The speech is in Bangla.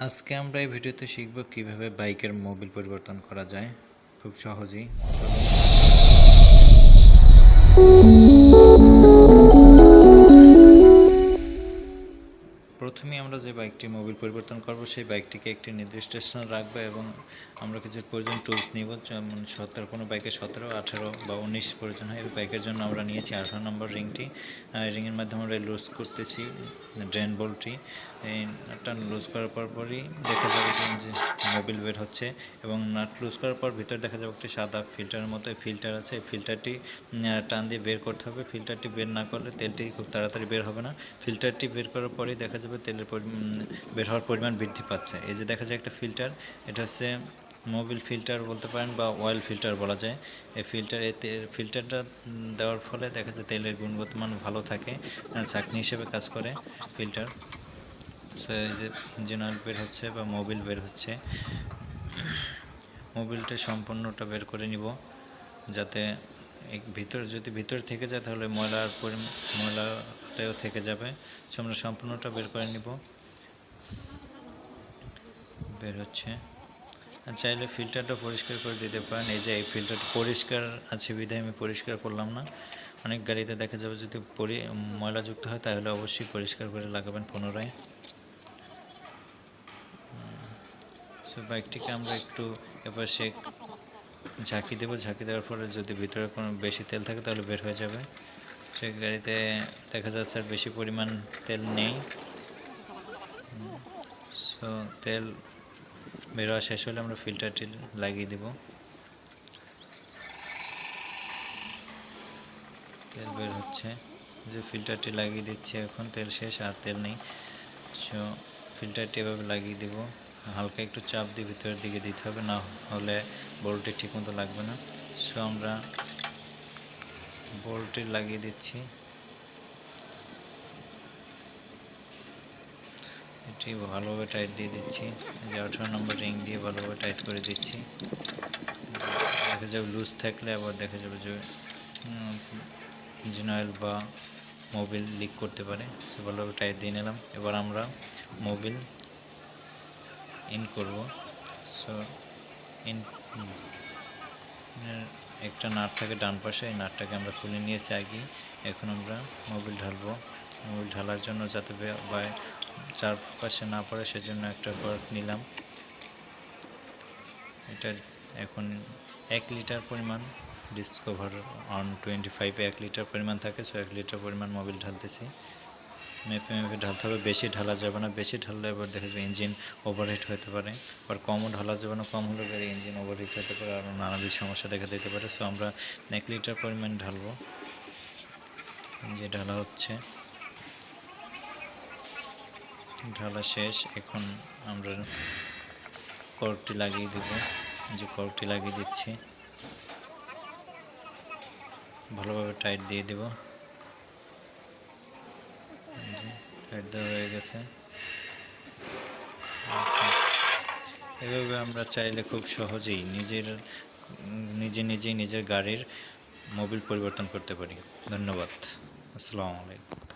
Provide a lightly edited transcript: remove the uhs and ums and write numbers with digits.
আজকে আমরা এই ভিডিওতে শিখব কিভাবে বাইকের মোবিল পরিবর্তন করা যায় খুব সহজেই। প্রথমে আমরা যে বাইকটি মোবিল পরিবর্তন করব সেই বাইকটিকে একটি নির্দিষ্ট স্থানে রাখবো এবং আমরা কিছু প্রয়োজন টুলস নিব, যেমন 17 কোনো বাইকে 17, 18 বা 19 প্রয়োজন হয়। এই বাইকের জন্য আমরা নিয়েছি 18 নম্বর রিংটি। রিংয়ের মাধ্যমে আমরা লুজ করতেছি ড্রেন বল্টটি। এই নাটটা লুজ করার পরই দেখা যাবে যে মোবিল বের হচ্ছে এবং নাট লুজ করার পর ভিতরে দেখা যাবে একটি সাদা ফিল্টারের মতো ফিল্টার আছে। এই ফিল্টারটি টান দিয়ে বের করতে হবে। ফিল্টারটি বের না করলে তেলটি খুব তাড়াতাড়ি বের হবে না। ফিল্টারটি বের করার পরেই দেখা যাবে তেলের বের হওয়ার পরিমাণ বৃদ্ধি পাচ্ছে। এই যে দেখা যায় একটা ফিল্টার, এটা হচ্ছে মোবিল ফিল্টার বলতে পারেন বা অয়েল ফিল্টার বলা যায়। এই ফিল্টারটা দেওয়ার ফলে দেখা যায় তেলের গুণগত মান ভালো থাকে, ছাঁকনি হিসেবে কাজ করে ফিল্টার। সো এই যে ইঞ্জিন অয়েল বের হচ্ছে বা মোবিল বের হচ্ছে। মোবিলটা সম্পূর্ণটা বের করে নিব, যাতে যদি ভিতরে থেকে যায় তাহলে ময়লাটাও থেকে যাবে। সো আমরা সম্পূর্ণটা বের করে নিব। বের হচ্ছে। চাইলে ফিল্টারটা পরিষ্কার করে দিতে পারেন। এই যে এই ফিল্টারটা পরিষ্কার আছে বিধায় আমি পরিষ্কার করলাম না। অনেক গাড়িতে দেখা যাবে যদি ময়লাযুক্ত হয় তাহলে অবশ্যই পরিষ্কার করে লাগাবেন পুনরায়। সো বাইকটিকে আমরা একটু এপাশে ঝাঁকি দেবো। ঝাঁকি দেওয়ার ফলে যদি ভিতরে কোনো বেশি তেল থাকে তাহলে বের হয়ে যাবে। সেই গাড়িতে দেখা যাচ্ছে আর বেশি পরিমাণ তেল নেই। সো তেল বের হওয়া শেষ হলে আমরা ফিল্টারটি লাগিয়ে দেব। তেল বের হচ্ছে, যে ফিল্টারটি লাগিয়ে দিচ্ছি এখন। তেল শেষ, আর তেল নেই। সো ফিল্টারটি এভাবে লাগিয়ে দেব। হালকা একটু চাপ দিয়ে ভিতরের দিকে দিতে হবে, না হলে বোল্টটি ঠিকমতো লাগবে না। সো আমরা বোল্টটি লাগিয়ে দিচ্ছি। এটি ভালোভাবে টাইট দিয়ে দিচ্ছি। যে 18 নম্বর রিং দিয়ে ভালোভাবে টাইট করে দিচ্ছি। দেখা যাবে লুজ থাকলে আবার দেখা যাবে যে ইঞ্জিন অয়েল বা মোবিল লিক করতে পারে। সে ভালোভাবে টাইট দিয়ে নিলাম। এবার আমরা মোবিল ইন করব। সো ইন একটা নাট থাকে ডান পাশে, এই নাটটাকে আমরা খুলে নিয়েছি আগে। এখন আমরা মোবিল ঢালবো। মোবিল ঢালার জন্য যাতে চারপাশে না পড়ে সেজন্য একটা কর্ক নিলাম। এটা এখন 1 লিটার পরিমাণ ডিসকভার 125 1 লিটার পরিমাণ থাকে। সো 1 লিটার পরিমাণ মোবিল ঢালতেছি। মেপে মেপে ঢালতে হবে, বেশি ঢালা যাবে না। বেশি ঢাললে এবার দেখা যাবে ইঞ্জিন ওভারহিট হতে পারে। আবার কমও ঢালা যাবে না, কম হলে গাড়ি ইঞ্জিন ওভারহিট হতে পারে, আরও নানাবিধ সমস্যা দেখা দিতে পারে। সো আমরা 1 লিটার পরিমাণ ঢালবো। যে ঢালা হচ্ছে, ঢালা শেষ। এখন আমরা কর্কটি লাগিয়ে দেব। যে কর্কটি লাগিয়ে দিচ্ছি, ভালোভাবে টাইট দিয়ে দেব। টাইট দেওয়া হয়ে গেছে। এভাবে আমরা চাইলে খুব সহজেই নিজেই নিজের গাড়ির মোবিল পরিবর্তন করতে পারি। ধন্যবাদ। আসসালামু আলাইকুম।